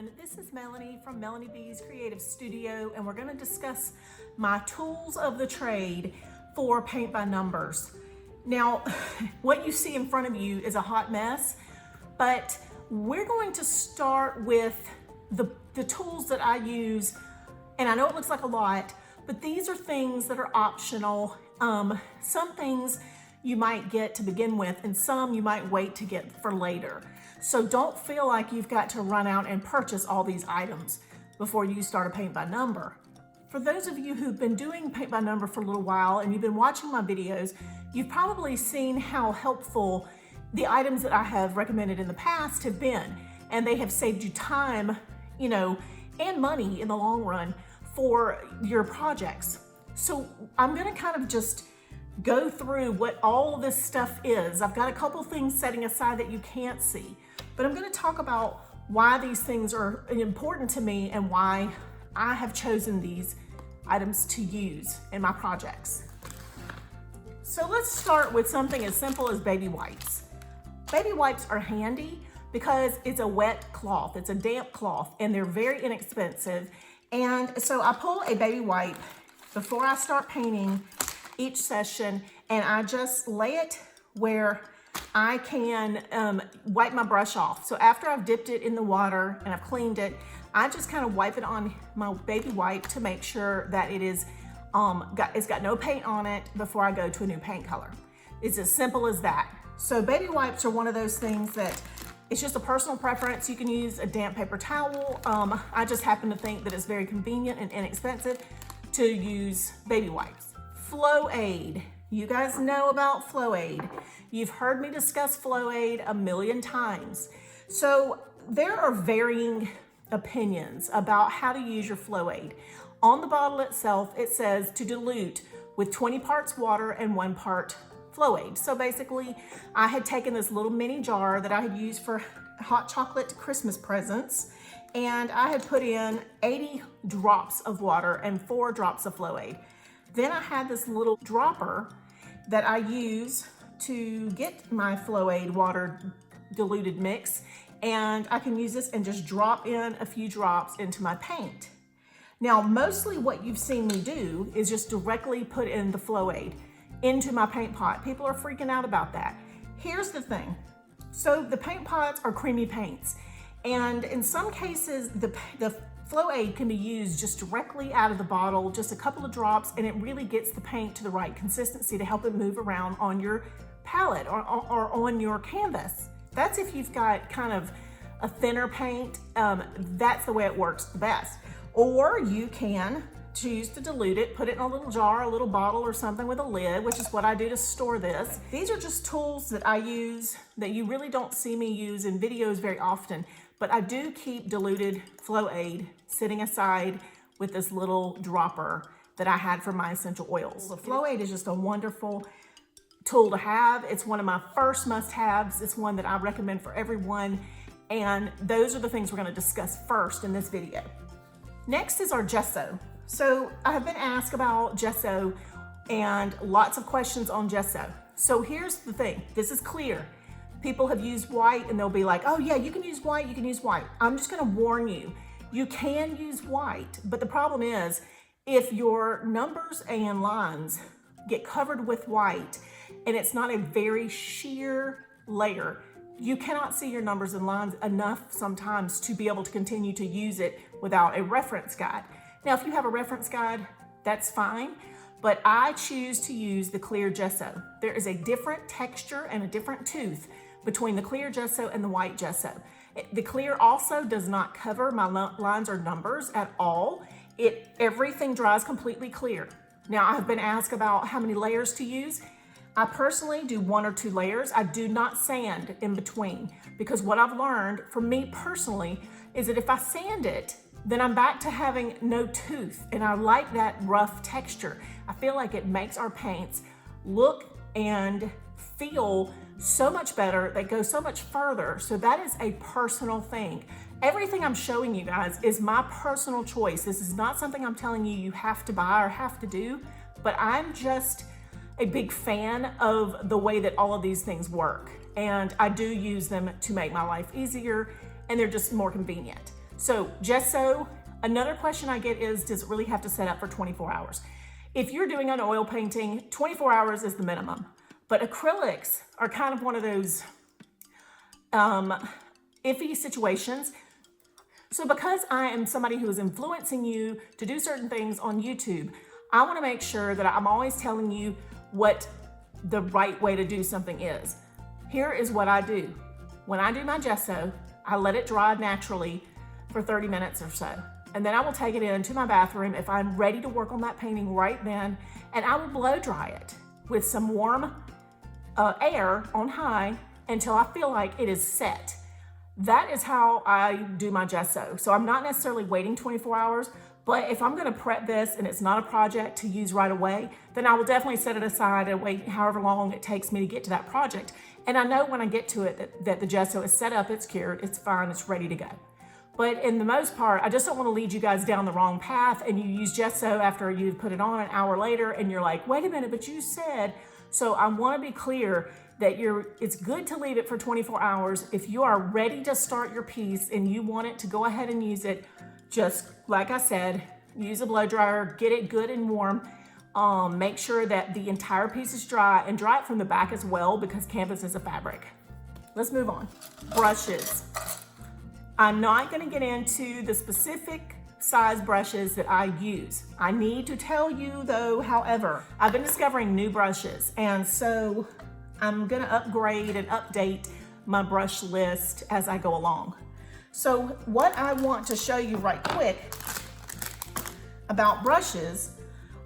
everyone. This is Melanie from Melanie B's Creative Studio, and we're going to discuss my tools of the trade for paint by numbers. Now, what you see in front of you is a hot mess, but we're going to start with the tools that I use, and I know it looks like a lot, but these are things that are optional. Some things you might get to begin with, and some you might wait to get for later. So don't feel like you've got to run out and purchase all these items before you start a paint by number. For those of you who've been doing paint by number for a little while and you've been watching my videos, you've probably seen how helpful the items that I have recommended in the past have been, and they have saved you time, and money in the long run for your projects. So I'm gonna kind of just go through what all of this stuff is. I've got a couple things setting aside that you can't see, but I'm going to talk about why these things are important to me and why I have chosen these items to use in my projects. So let's start with something as simple as baby wipes. Baby wipes are handy because it's a wet cloth, it's a damp cloth, and they're very inexpensive. And so I pull a baby wipe before I start painting each session, and I just lay it where I can wipe my brush off. So after I've dipped it in the water and I've cleaned it, I just kind of wipe it on my baby wipe to make sure that it is it's got no paint on it before I go to a new paint color. It's as simple as that. So baby wipes are one of those things that it's just a personal preference. You can use a damp paper towel. I just happen to think that it's very convenient and inexpensive to use baby wipes. Flow Aid. You guys know about Flow Aid. You've heard me discuss Flow Aid a million times. So there are varying opinions about how to use your Flow Aid. On the bottle itself, it says to dilute with 20 parts water and 1 part Flow Aid. So basically, I had taken this little mini jar that I had used for hot chocolate Christmas presents, and I had put in 80 drops of water and 4 drops of Flow Aid. Then I had this little dropper that I use to get my Flow Aid water diluted mix, and I can use this and just drop in a few drops into my paint. Now, mostly what you've seen me do is just directly put in the Flow Aid into my paint pot. People are freaking out about that. Here's the thing. So the paint pots are creamy paints, and in some cases, the Flow Aid can be used just directly out of the bottle, just a couple of drops, and it really gets the paint to the right consistency to help it move around on your palette or on your canvas. That's if you've got kind of a thinner paint, that's the way it works the best. Or you can choose to dilute it, put it in a little jar, a little bottle or something with a lid, which is what I do to store this. These are just tools that I use that you really don't see me use in videos very often, but I do keep diluted Flow Aid sitting aside with this little dropper that I had for my essential oils. The Flow Aid is just a wonderful tool to have. It's one of my first must-haves. It's one that I recommend for everyone. And those are the things we're gonna discuss first in this video. Next is our gesso. So I have been asked about gesso and lots of questions on gesso. So here's the thing, this is clear. People have used white and they'll be like, oh yeah, you can use white, you can use white. I'm just gonna warn you, you can use white, but the problem is if your numbers and lines get covered with white and it's not a very sheer layer, you cannot see your numbers and lines enough sometimes to be able to continue to use it without a reference guide. Now, if you have a reference guide, that's fine, but I choose to use the clear gesso. There is a different texture and a different tooth between the clear gesso and the white gesso. The clear also does not cover my lines or numbers at all. Everything dries completely clear. Now, I have been asked about how many layers to use. I personally do 1 or 2 layers. I do not sand in between, because what I've learned for me personally is that if I sand it, then I'm back to having no tooth, and I like that rough texture. I feel like it makes our paints look and feel so much better, they go so much further. So that is a personal thing. Everything I'm showing you guys is my personal choice. This is not something I'm telling you you have to buy or have to do, but I'm just a big fan of the way that all of these things work. And I do use them to make my life easier, and they're just more convenient. So gesso, another question I get is, does it really have to set up for 24 hours? If you're doing an oil painting, 24 hours is the minimum. But acrylics are kind of one of those iffy situations. So because I am somebody who is influencing you to do certain things on YouTube, I want to make sure that I'm always telling you what the right way to do something is. Here is what I do. When I do my gesso, I let it dry naturally for 30 minutes or so. And then I will take it into my bathroom if I'm ready to work on that painting right then, and I will blow dry it with some warm air on high until I feel like it is set. That is how I do my gesso. So I'm not necessarily waiting 24 hours, but if I'm gonna prep this and it's not a project to use right away, then I will definitely set it aside and wait however long it takes me to get to that project. And I know when I get to it that the gesso is set up, it's cured, it's fine, it's ready to go. But in the most part, I just don't want to lead you guys down the wrong path and you use gesso after you've put it on an hour later and you're like, wait a minute, but you said. So I want to be clear that it's good to leave it for 24 hours. If you are ready to start your piece and you want it to go ahead and use it, just like I said, use a blow dryer, get it good and warm. Make sure that the entire piece is dry, and dry it from the back as well because canvas is a fabric. Let's move on. Brushes. I'm not going to get into the specific size brushes that I use. I need to tell you though, however, I've been discovering new brushes, and so I'm going to upgrade and update my brush list as I go along. So what I want to show you right quick about brushes,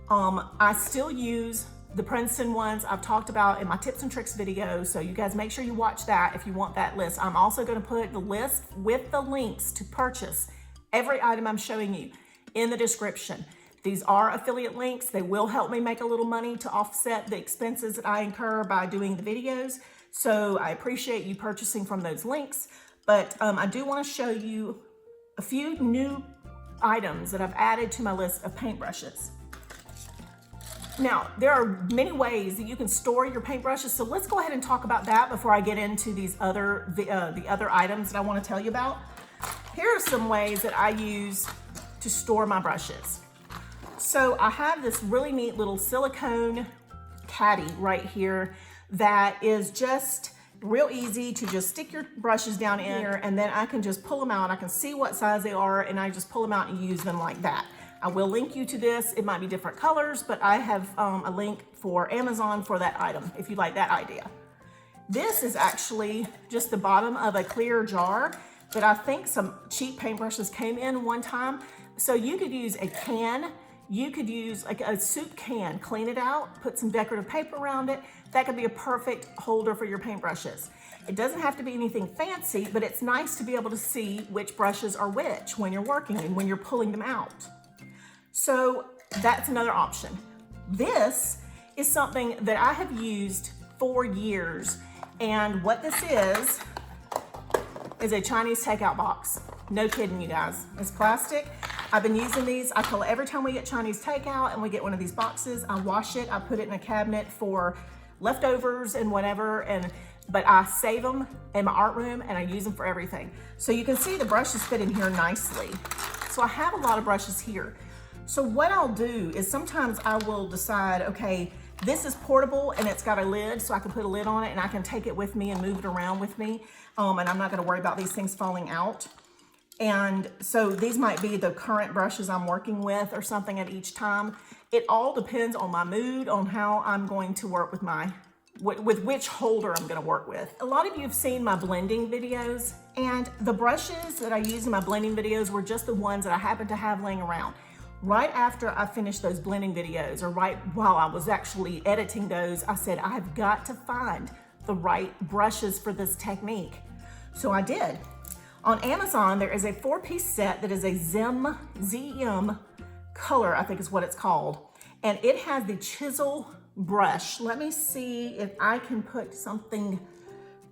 I still use the Princeton ones I've talked about in my tips and tricks video, so you guys make sure you watch that if you want that list. I'm also going to put the list with the links to purchase every item I'm showing you in the description. These are affiliate links. They will help me make a little money to offset the expenses that I incur by doing the videos. So I appreciate you purchasing from those links, but I do want to show you a few new items that I've added to my list of paintbrushes. Now, there are many ways that you can store your paintbrushes, so let's go ahead and talk about that before I get into these the other items that I want to tell you about. Here are some ways that I use to store my brushes. So I have this really neat little silicone caddy right here that is just real easy to just stick your brushes down in here, and then I can just pull them out. I can see what size they are, and I just pull them out and use them like that. I will link you to this. It might be different colors, but I have a link for Amazon for that item if you like that idea. This is actually just the bottom of a clear jar that I think some cheap paintbrushes came in one time. So you could use a can, you could use like a soup can, clean it out, put some decorative paper around it. That could be a perfect holder for your paintbrushes. It doesn't have to be anything fancy, but it's nice to be able to see which brushes are which when you're working and when you're pulling them out. So that's another option. This is something that I have used for years, and what this is a Chinese takeout box. No kidding, you guys. It's plastic. I've been using these. I tell every time we get Chinese takeout and we get one of these boxes, I wash it, I put it in a cabinet for leftovers and whatever, but I save them in my art room and I use them for everything. So you can see the brushes fit in here nicely. So I have a lot of brushes here. So what I'll do is sometimes I will decide, okay, this is portable and it's got a lid, so I can put a lid on it and I can take it with me and move it around with me. And I'm not gonna worry about these things falling out. And so these might be the current brushes I'm working with or something at each time. It all depends on my mood, on how I'm going to work with which holder I'm gonna work with. A lot of you have seen my blending videos, and the brushes that I use in my blending videos were just the ones that I happen to have laying around. Right after I finished those blending videos, or right while I was actually editing those, I said, I have got to find the right brushes for this technique. So I did. On Amazon, there is a 4-piece set that is a ZM color, I think is what it's called. And it has the chisel brush. Let me see if I can put something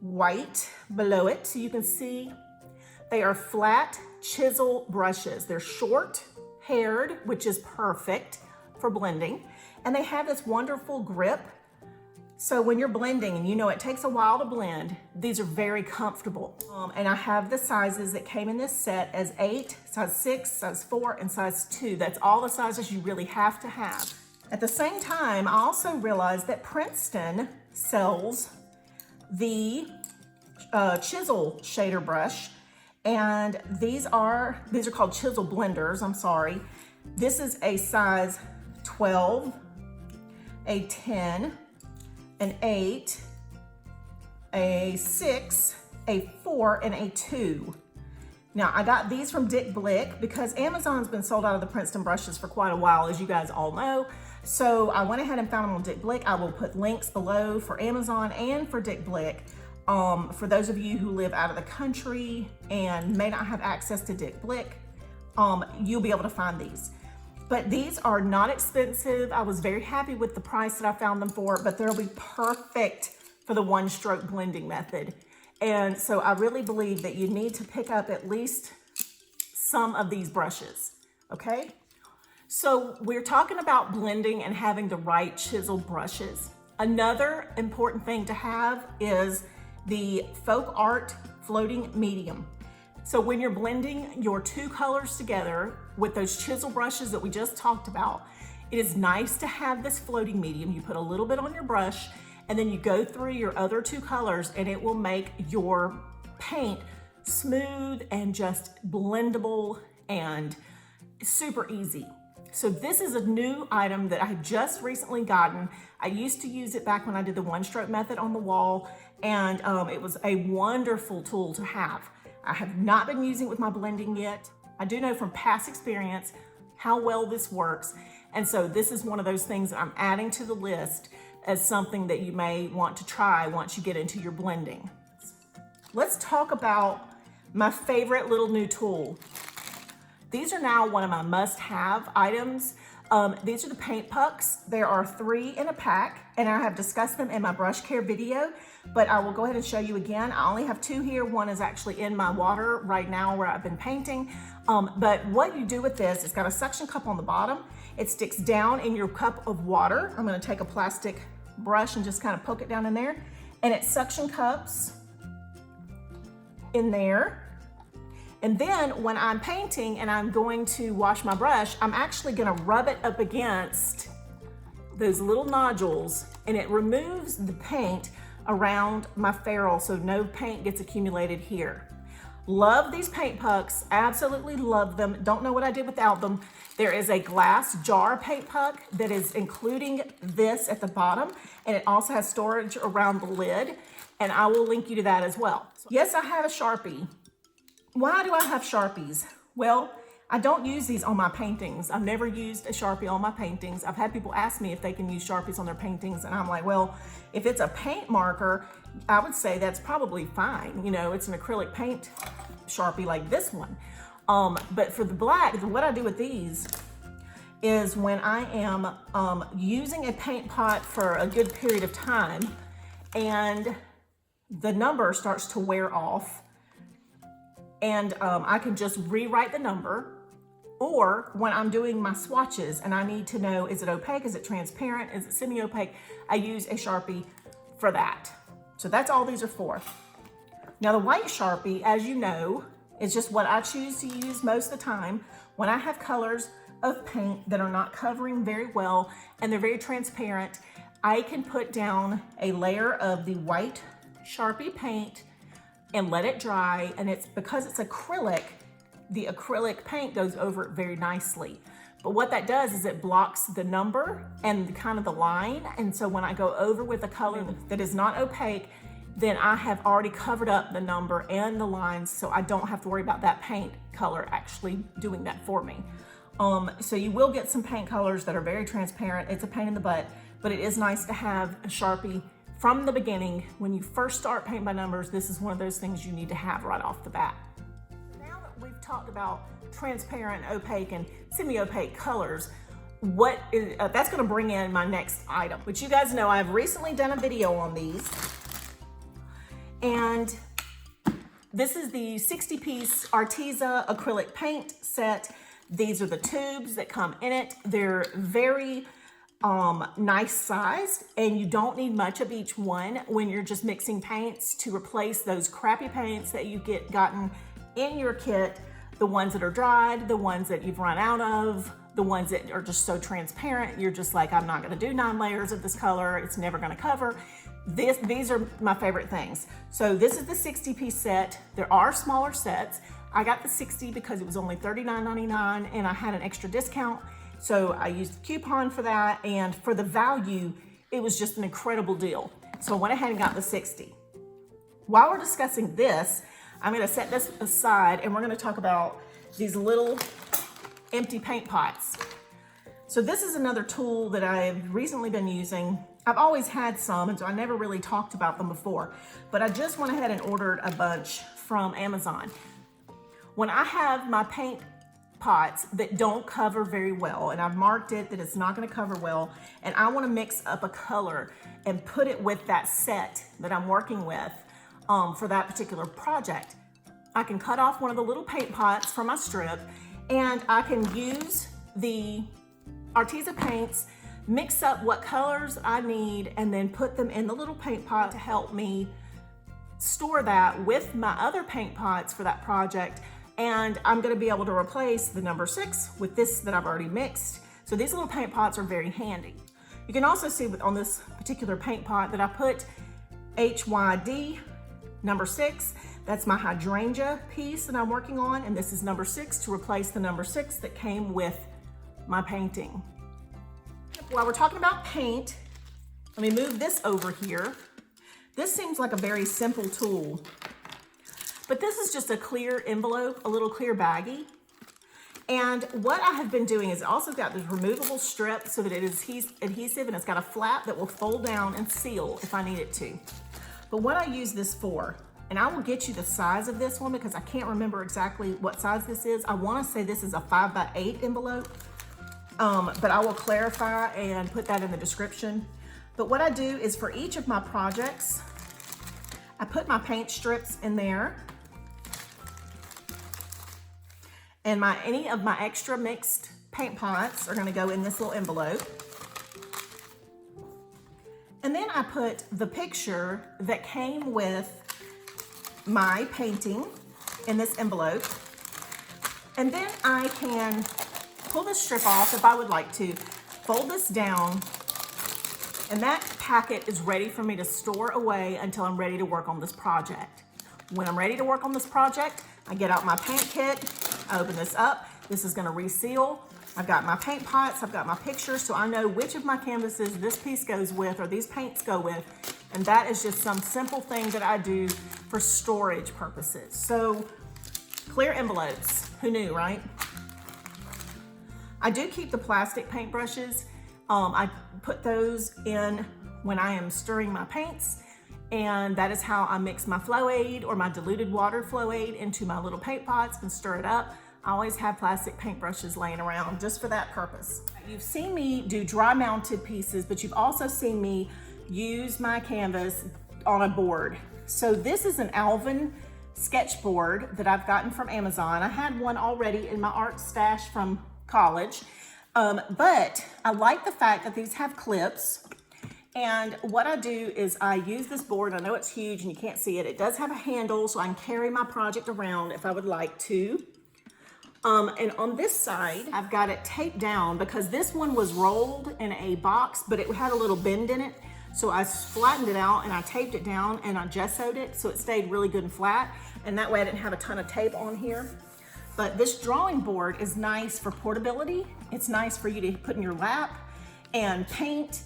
white below it so you can see. They are flat chisel brushes. They're short haired, which is perfect for blending. And they have this wonderful grip. So when you're blending, and you know it takes a while to blend, these are very comfortable. And I have the sizes that came in this set as 8, size 6, size 4, and size 2. That's all the sizes you really have to have. At the same time, I also realized that Princeton sells the Chisel shader brush, and these are called Chisel Blenders, I'm sorry. This is a size 12, a 10, an 8, a 6, a 4, and a 2. Now, I got these from BLICK because Amazon's been sold out of the Princeton brushes for quite a while, as you guys all know. So I went ahead and found them on BLICK. I will put links below for Amazon and for BLICK. For those of you who live out of the country and may not have access to BLICK, you'll be able to find these. But these are not expensive. I was very happy with the price that I found them for, but they'll be perfect for the one-stroke blending method. And so I really believe that you need to pick up at least some of these brushes, okay? So we're talking about blending and having the right chisel brushes. Another important thing to have is the Folk Art Floating Medium. So when you're blending your two colors together with those chisel brushes that we just talked about, it is nice to have this floating medium. You put a little bit on your brush and then you go through your other two colors and it will make your paint smooth and just blendable and super easy. So this is a new item that I had just recently gotten. I used to use it back when I did the one-stroke method on the wall, and it was a wonderful tool to have. I have not been using it with my blending yet. I do know from past experience how well this works, and so this is one of those things that I'm adding to the list as something that you may want to try once you get into your blending. Let's talk about my favorite little new tool. These are now one of my must-have items. These are the paint pucks. There are 3 in a pack, and I have discussed them in my brush care video, but I will go ahead and show you again. I only have 2 here. One is actually in my water right now where I've been painting. But what you do with this, it's got a suction cup on the bottom. It sticks down in your cup of water. I'm gonna take a plastic brush and just kind of poke it down in there, and it suction cups in there. And then when I'm painting and I'm going to wash my brush, I'm actually gonna rub it up against those little nodules, and it removes the paint around my ferrule so no paint gets accumulated here. Love these paint pucks, absolutely love them. Don't know what I did without them. There is a glass jar paint puck that is including this at the bottom, and it also has storage around the lid, and I will link you to that as well. Yes, I have a Sharpie. Why do I have Sharpies? Well, I don't use these on my paintings. I've never used a Sharpie on my paintings. I've had people ask me if they can use Sharpies on their paintings, and I'm like, well, if it's a paint marker, I would say that's probably fine. You know, it's an acrylic paint Sharpie like this one. But for the black, what I do with these is when I am using a paint pot for a good period of time and the number starts to wear off, and I can just rewrite the number, or when I'm doing my swatches and I need to know, is it opaque, is it transparent, is it semi-opaque, I use a Sharpie for that. So that's all these are for. Now the white Sharpie, as you know, is just what I choose to use most of the time when I have colors of paint that are not covering very well and they're very transparent. I can put down a layer of the white Sharpie paint and let it dry, and it's because it's acrylic, the acrylic paint goes over it very nicely. But what that does is it blocks the number and kind of the line, and so when I go over with a color that is not opaque, then I have already covered up the number and the lines, so I don't have to worry about that paint color actually doing that for me. So you will get some paint colors that are very transparent. It's a pain in the butt, but it is nice to have a Sharpie from the beginning. When you first start paint by numbers, this is one of those things you need to have right off the bat. Now that we've talked about transparent, opaque, and semi-opaque colors, that's gonna bring in my next item, which you guys know I've recently done a video on these. And this is the 60-piece ARTEZA acrylic paint set. These are the tubes that come in it. They're very nice sized, and you don't need much of each one when you're just mixing paints to replace those crappy paints that you gotten in your kit, the ones that are dried, the ones that you've run out of, the ones that are just so transparent, you're just like, I'm not gonna do 9 layers of this color, it's never gonna cover. These are my favorite things. So this is the 60-piece set. There are smaller sets. I got the 60 because it was only $39.99 and I had an extra discount. So I used the coupon for that, and for the value, it was just an incredible deal. So I went ahead and got the 60. While we're discussing this, I'm gonna set this aside and we're gonna talk about these little empty paint pots. So this is another tool that I've recently been using. I've always had some, and so I never really talked about them before, but I just went ahead and ordered a bunch from Amazon. When I have my paint pots that don't cover very well, and I've marked it that it's not gonna cover well, and I wanna mix up a color and put it with that set that I'm working with for that particular project, I can cut off one of the little paint pots from my strip, and I can use the ARTEZA paints, mix up what colors I need, and then put them in the little paint pot to help me store that with my other paint pots for that project. And I'm gonna be able to replace the number 6 with this that I've already mixed. So these little paint pots are very handy. You can also see on this particular paint pot that I put HYD number 6. That's my hydrangea piece that I'm working on, and this is number 6 to replace the number 6 that came with my painting. While we're talking about paint, let me move this over here. This seems like a very simple tool, but this is just a clear envelope, a little clear baggie. And what I have been doing is also got this removable strip so that it is adhesive, and it's got a flap that will fold down and seal if I need it to. But what I use this for, and I will get you the size of this one because I can't remember exactly what size this is. I wanna say this is a 5x8 envelope, but I will clarify and put that in the description. But what I do is for each of my projects, I put my paint strips in there, and any of my extra mixed paint pots are gonna go in this little envelope. And then I put the picture that came with my painting in this envelope. And then I can pull this strip off if I would like to, fold this down, and that packet is ready for me to store away until I'm ready to work on this project. When I'm ready to work on this project, I get out my paint kit, I open this up, this is gonna reseal. I've got my paint pots, I've got my pictures, so I know which of my canvases this piece goes with or these paints go with, and that is just some simple thing that I do for storage purposes. So, clear envelopes, who knew, right? I do keep the plastic paintbrushes. I put those in when I am stirring my paints, and that is how I mix my flow aid or my diluted water flow aid into my little paint pots and stir it up. I always have plastic paintbrushes laying around just for that purpose. You've seen me do dry mounted pieces, but you've also seen me use my canvas on a board. So this is an Alvin sketchboard that I've gotten from Amazon. I had one already in my art stash from college, but I like the fact that these have clips. And what I do is I use this board. I know it's huge and you can't see it. It does have a handle so I can carry my project around if I would like to. And on this side, I've got it taped down because this one was rolled in a box, but it had a little bend in it. So I flattened it out and I taped it down and I gessoed it so it stayed really good and flat. And that way I didn't have a ton of tape on here. But this drawing board is nice for portability. It's nice for you to put in your lap and paint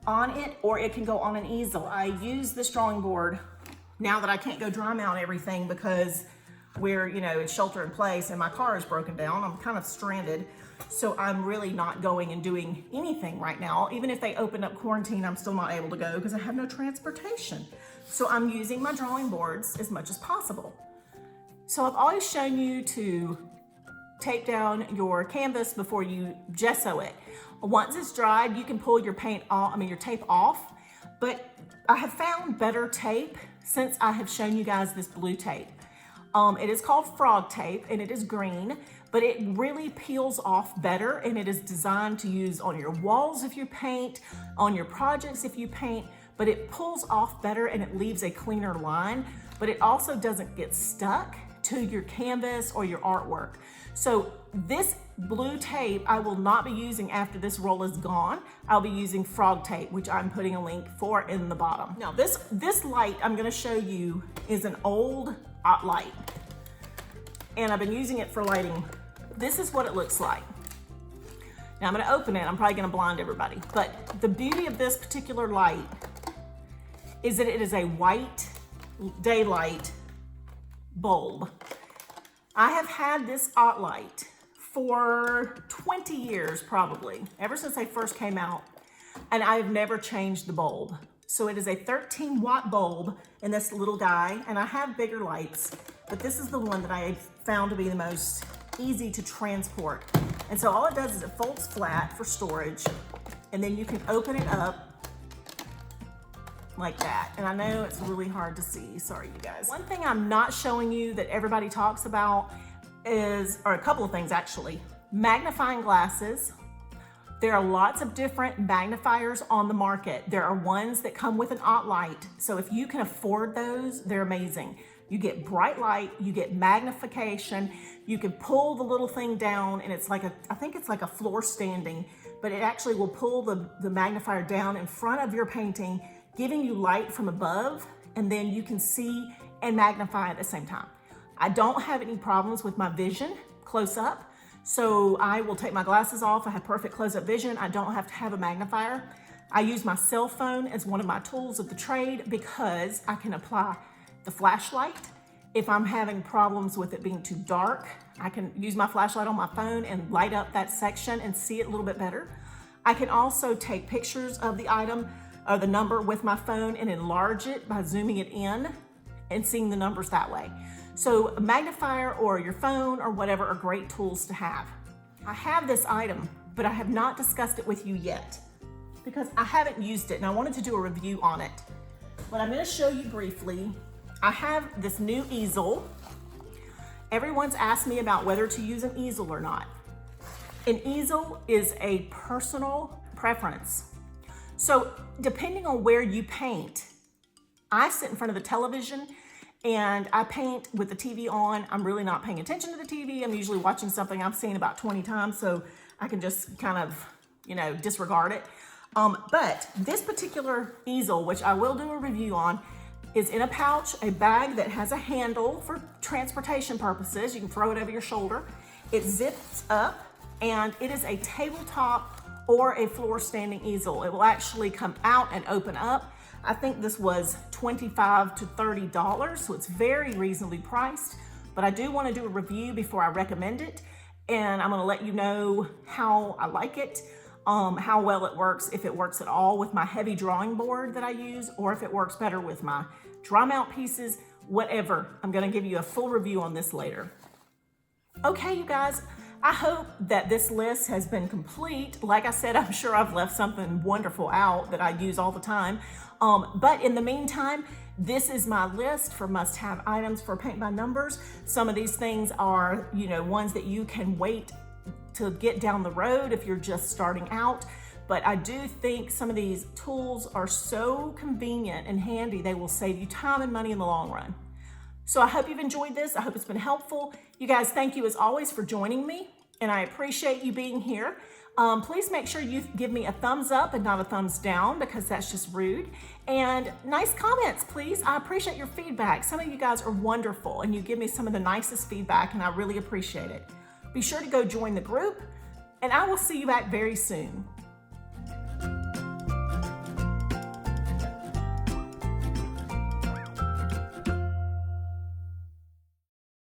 on it, or it can go on an easel. I use this drawing board now that I can't go dry mount everything because we're, it's shelter in place and my car is broken down. I'm kind of stranded. So I'm really not going and doing anything right now. Even if they open up quarantine, I'm still not able to go because I have no transportation. So I'm using my drawing boards as much as possible. So I've always shown you to tape down your canvas before you gesso it. Once it's dried, you can pull your tape off, but I have found better tape since I have shown you guys this blue tape. It is called frog tape and it is green, but it really peels off better, and it is designed to use on your walls if you paint, on your projects if you paint, but it pulls off better and it leaves a cleaner line, but it also doesn't get stuck to your canvas or your artwork. So this blue tape I will not be using after this roll is gone. I'll be using frog tape, which I'm putting a link for in the bottom. Now this light I'm gonna show you is an old light, and I've been using it for lighting. This is what it looks like. Now I'm gonna open it. I'm probably gonna blind everybody, but the beauty of this particular light is that it is a white daylight bulb. I have had this light for 20 years probably, ever since they first came out, and I've never changed the bulb. So it is a 13-watt bulb in this little guy, and I have bigger lights, but this is the one that I found to be the most easy to transport. And so all it does is it folds flat for storage, and then you can open it up like that. And I know it's really hard to see, sorry you guys. One thing I'm not showing you that everybody talks about is, or a couple of things actually, magnifying glasses. There are lots of different magnifiers on the market. There are ones that come with an light. So if you can afford those, they're amazing. You get bright light, you get magnification, you can pull the little thing down, and it's like I think it's like a floor standing, but it actually will pull the magnifier down in front of your painting, giving you light from above, and then you can see and magnify at the same time. I don't have any problems with my vision close up, so I will take my glasses off. I have perfect close-up vision. I don't have to have a magnifier. I use my cell phone as one of my tools of the trade because I can apply the flashlight. If I'm having problems with it being too dark, I can use my flashlight on my phone and light up that section and see it a little bit better. I can also take pictures of the item or the number with my phone and enlarge it by zooming it in and seeing the numbers that way. So a magnifier or your phone or whatever are great tools to have. I have this item, but I have not discussed it with you yet because I haven't used it and I wanted to do a review on it. But I'm gonna show you briefly. I have this new easel. Everyone's asked me about whether to use an easel or not. An easel is a personal preference. So depending on where you paint, I sit in front of the television and I paint with the TV on. I'm really not paying attention to the TV. I'm usually watching something I've seen about 20 times, so I can just kind of, disregard it. But this particular easel, which I will do a review on, is in a pouch, a bag that has a handle for transportation purposes. You can throw it over your shoulder. It zips up, and it is a tabletop or a floor standing easel. It will actually come out and open up. I think this was $25 to $30, so it's very reasonably priced, but I do want to do a review before I recommend it, and I'm going to let you know how I like it, how well it works, if it works at all with my heavy drawing board that I use, or if it works better with my draw mount pieces, whatever. I'm going to give you a full review on this later. Okay, you guys, I hope that this list has been complete. Like I said, I'm sure I've left something wonderful out that I use all the time. But in the meantime, this is my list for must-have items for paint by numbers. Some of these things are, ones that you can wait to get down the road if you're just starting out. But I do think some of these tools are so convenient and handy, they will save you time and money in the long run. So I hope you've enjoyed this. I hope it's been helpful. You guys, thank you as always for joining me, and I appreciate you being here. Please make sure you give me a thumbs up and not a thumbs down because that's just rude. And nice comments, please. I appreciate your feedback. Some of you guys are wonderful and you give me some of the nicest feedback and I really appreciate it. Be sure to go join the group and I will see you back very soon.